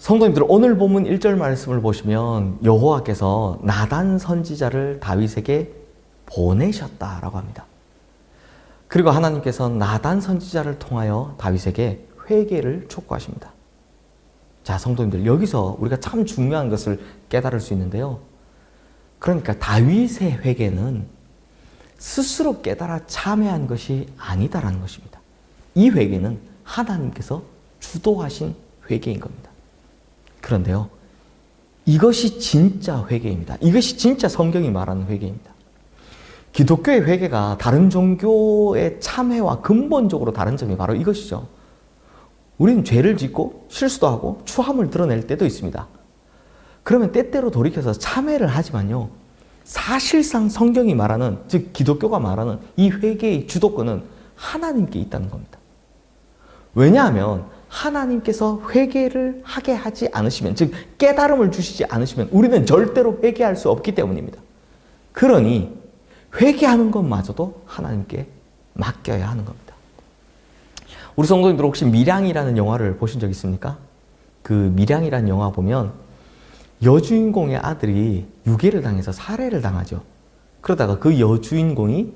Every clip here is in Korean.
성도님들, 오늘 본문 1절 말씀을 보시면 여호와께서 나단 선지자를 다윗에게 보내셨다라고 합니다. 그리고 하나님께서 나단 선지자를 통하여 다윗에게 회개를 촉구하십니다. 자, 성도님들, 여기서 우리가 참 중요한 것을 깨달을 수 있는데요. 그러니까 다윗의 회개는 스스로 깨달아 참회한 것이 아니다라는 것입니다. 이 회개는 하나님께서 주도하신 회개인 겁니다. 그런데요, 이것이 진짜 회개입니다. 이것이 진짜 성경이 말하는 회개입니다. 기독교의 회개가 다른 종교의 참회와 근본적으로 다른 점이 바로 이것이죠. 우리는 죄를 짓고 실수도 하고 추함을 드러낼 때도 있습니다. 그러면 때때로 돌이켜서 참회를 하지만요, 사실상 성경이 말하는, 즉 기독교가 말하는 이 회개의 주도권은 하나님께 있다는 겁니다. 왜냐하면 하나님께서 회개를 하게 하지 않으시면, 즉 깨달음을 주시지 않으시면 우리는 절대로 회개할 수 없기 때문입니다. 그러니 회개하는 것마저도 하나님께 맡겨야 하는 겁니다. 우리 성도님들 혹시 밀양이라는 영화를 보신 적 있습니까? 그 밀양이라는 영화 보면 여주인공의 아들이 유괴를 당해서 살해를 당하죠. 그러다가 그 여주인공이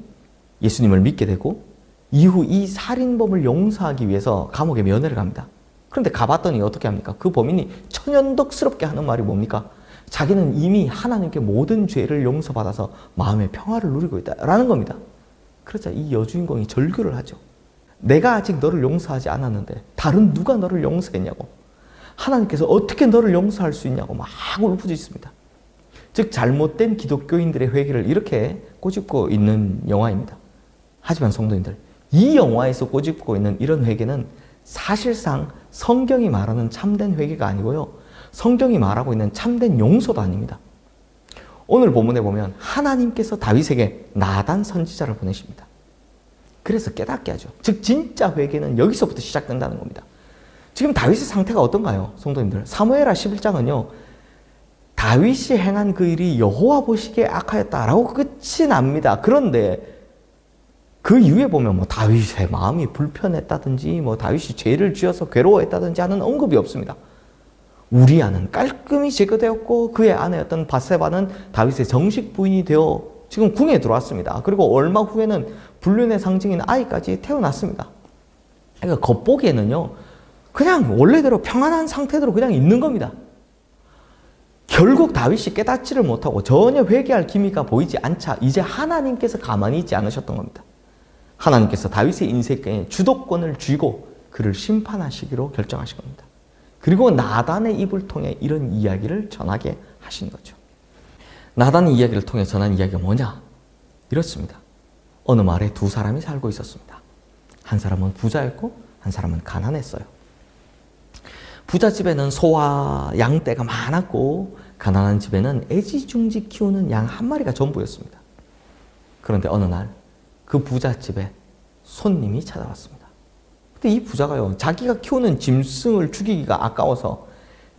예수님을 믿게 되고 이후 이 살인범을 용서하기 위해서 감옥에 면회를 갑니다. 그런데 가봤더니 어떻게 합니까? 그 범인이 천연덕스럽게 하는 말이 뭡니까? 자기는 이미 하나님께 모든 죄를 용서받아서 마음의 평화를 누리고 있다라는 겁니다. 그러자 이 여주인공이 절규를 하죠. 내가 아직 너를 용서하지 않았는데 다른 누가 너를 용서했냐고. 하나님께서 어떻게 너를 용서할 수 있냐고 막 울부짖습니다. 즉 잘못된 기독교인들의 회개를 이렇게 꼬집고 있는 영화입니다. 하지만 성도님들, 이 영화에서 꼬집고 있는 이런 회개는 사실상 성경이 말하는 참된 회개가 아니고요, 성경이 말하고 있는 참된 용서도 아닙니다. 오늘 본문에 보면 하나님께서 다윗에게 나단 선지자를 보내십니다. 그래서 깨닫게 하죠. 즉 진짜 회개는 여기서부터 시작된다는 겁니다. 지금 다윗의 상태가 어떤가요? 성도님들, 사무엘하 11장은요 다윗이 행한 그 일이 여호와 보시기에 악하였다라고 끝이 납니다. 그런데 그 이후에 보면 뭐 다윗의 마음이 불편했다든지 뭐 다윗이 죄를 지어서 괴로워했다든지 하는 언급이 없습니다. 우리아는 깔끔히 제거되었고 그의 아내였던 밧세바는 다윗의 정식 부인이 되어 지금 궁에 들어왔습니다. 그리고 얼마 후에는 불륜의 상징인 아이까지 태어났습니다. 그러니까 겉보기에는요 그냥 원래대로 평안한 상태대로 그냥 있는 겁니다. 결국 다윗이 깨닫지를 못하고 전혀 회개할 기미가 보이지 않자 이제 하나님께서 가만히 있지 않으셨던 겁니다. 하나님께서 다윗의 인생에 주도권을 쥐고 그를 심판하시기로 결정하신 겁니다. 그리고 나단의 입을 통해 이런 이야기를 전하게 하신 거죠. 나단의 이야기를 통해 전한 이야기가 뭐냐? 이렇습니다. 어느 마을에 두 사람이 살고 있었습니다. 한 사람은 부자였고 한 사람은 가난했어요. 부자 집에는 소와 양떼가 많았고 가난한 집에는 애지중지 키우는 양 한 마리가 전부였습니다. 그런데 어느 날 그 부자 집에 손님이 찾아왔습니다. 근데 이 부자가요 자기가 키우는 짐승을 죽이기가 아까워서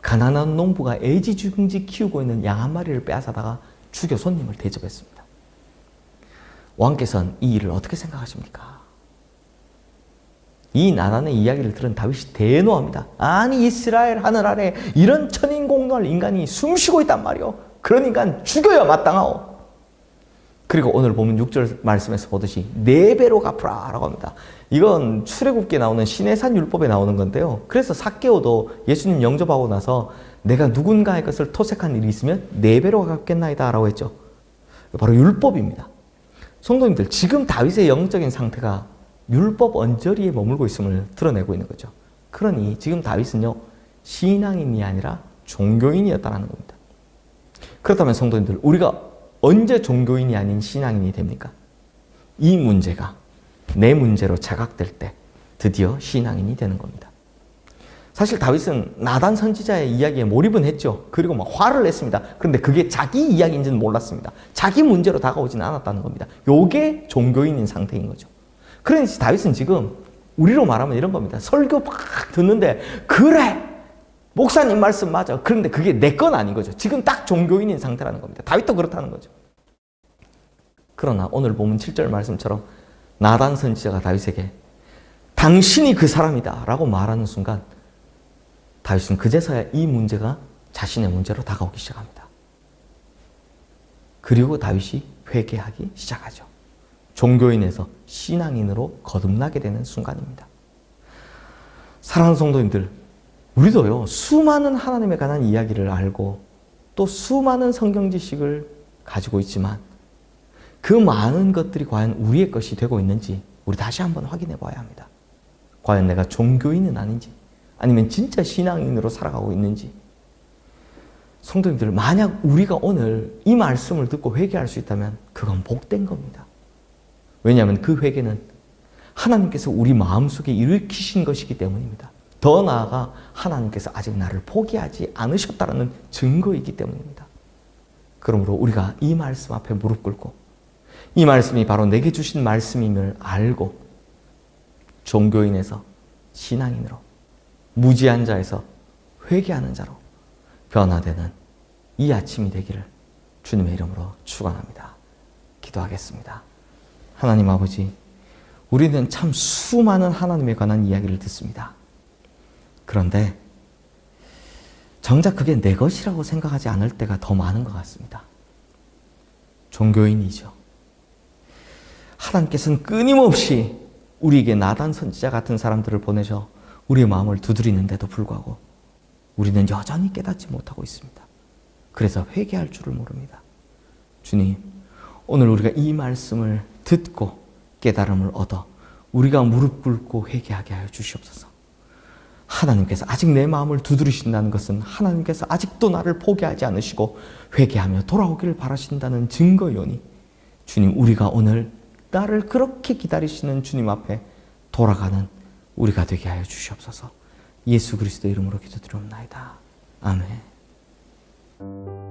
가난한 농부가 애지중지 키우고 있는 양 한 마리를 빼앗아다가 죽여 손님을 대접했습니다. 왕께서는 이 일을 어떻게 생각하십니까? 이 나단의 이야기를 들은 다윗이 대노합니다. 아니 이스라엘 하늘 아래 이런 천인공노할 인간이 숨쉬고 있단 말이오. 그런 인간 죽여야 마땅하오. 그리고 오늘 보면 6절 말씀에서 보듯이 4배로 갚으라 라고 합니다. 이건 출애굽기에 나오는 시내산 율법에 나오는 건데요. 그래서 삭개오도 예수님 영접하고 나서 내가 누군가의 것을 토색한 일이 있으면 4배로 갚겠나이다 라고 했죠. 바로 율법입니다. 성도님들, 지금 다윗의 영적인 상태가 율법 언저리에 머물고 있음을 드러내고 있는 거죠. 그러니 지금 다윗은요 신앙인이 아니라 종교인이었다는 겁니다. 그렇다면 성도님들, 우리가 언제 종교인이 아닌 신앙인이 됩니까? 이 문제가 내 문제로 자각될 때 드디어 신앙인이 되는 겁니다. 사실 다윗은 나단 선지자의 이야기에 몰입은 했죠. 그리고 막 화를 냈습니다. 그런데 그게 자기 이야기인지는 몰랐습니다. 자기 문제로 다가오지는 않았다는 겁니다. 요게 종교인인 상태인 거죠. 그러니 다윗은 지금 우리로 말하면 이런 겁니다. 설교 막 듣는데 그래! 목사님 말씀 맞아. 그런데 그게 내 건 아닌 거죠. 지금 딱 종교인인 상태라는 겁니다. 다윗도 그렇다는 거죠. 그러나 오늘 보면 7절 말씀처럼 나단 선지자가 다윗에게 당신이 그 사람이다 라고 말하는 순간 다윗은 그제서야 이 문제가 자신의 문제로 다가오기 시작합니다. 그리고 다윗이 회개하기 시작하죠. 종교인에서 신앙인으로 거듭나게 되는 순간입니다. 사랑하는 성도님들, 우리도요, 수많은 하나님에 관한 이야기를 알고 또 수많은 성경 지식을 가지고 있지만 그 많은 것들이 과연 우리의 것이 되고 있는지 우리 다시 한번 확인해 봐야 합니다. 과연 내가 종교인은 아닌지, 아니면 진짜 신앙인으로 살아가고 있는지. 성도님들, 만약 우리가 오늘 이 말씀을 듣고 회개할 수 있다면 그건 복된 겁니다. 왜냐하면 그 회개는 하나님께서 우리 마음속에 일으키신 것이기 때문입니다. 더 나아가 하나님께서 아직 나를 포기하지 않으셨다는 증거이기 때문입니다. 그러므로 우리가 이 말씀 앞에 무릎 꿇고 이 말씀이 바로 내게 주신 말씀임을 알고 종교인에서 신앙인으로, 무지한 자에서 회개하는 자로 변화되는 이 아침이 되기를 주님의 이름으로 축원합니다. 기도하겠습니다. 하나님 아버지, 우리는 참 수많은 하나님에 관한 이야기를 듣습니다. 그런데 정작 그게 내 것이라고 생각하지 않을 때가 더 많은 것 같습니다. 종교인이죠. 하나님께서는 끊임없이 우리에게 나단 선지자 같은 사람들을 보내셔 우리의 마음을 두드리는데도 불구하고 우리는 여전히 깨닫지 못하고 있습니다. 그래서 회개할 줄을 모릅니다. 주님, 오늘 우리가 이 말씀을 듣고 깨달음을 얻어 우리가 무릎 꿇고 회개하게 하여 주시옵소서. 하나님께서 아직 내 마음을 두드리신다는 것은 하나님께서 아직도 나를 포기하지 않으시고 회개하며 돌아오기를 바라신다는 증거요니, 주님, 우리가 오늘 나를 그렇게 기다리시는 주님 앞에 돌아가는 우리가 되게 하여 주시옵소서. 예수 그리스도 이름으로 기도드리옵나이다. 아멘.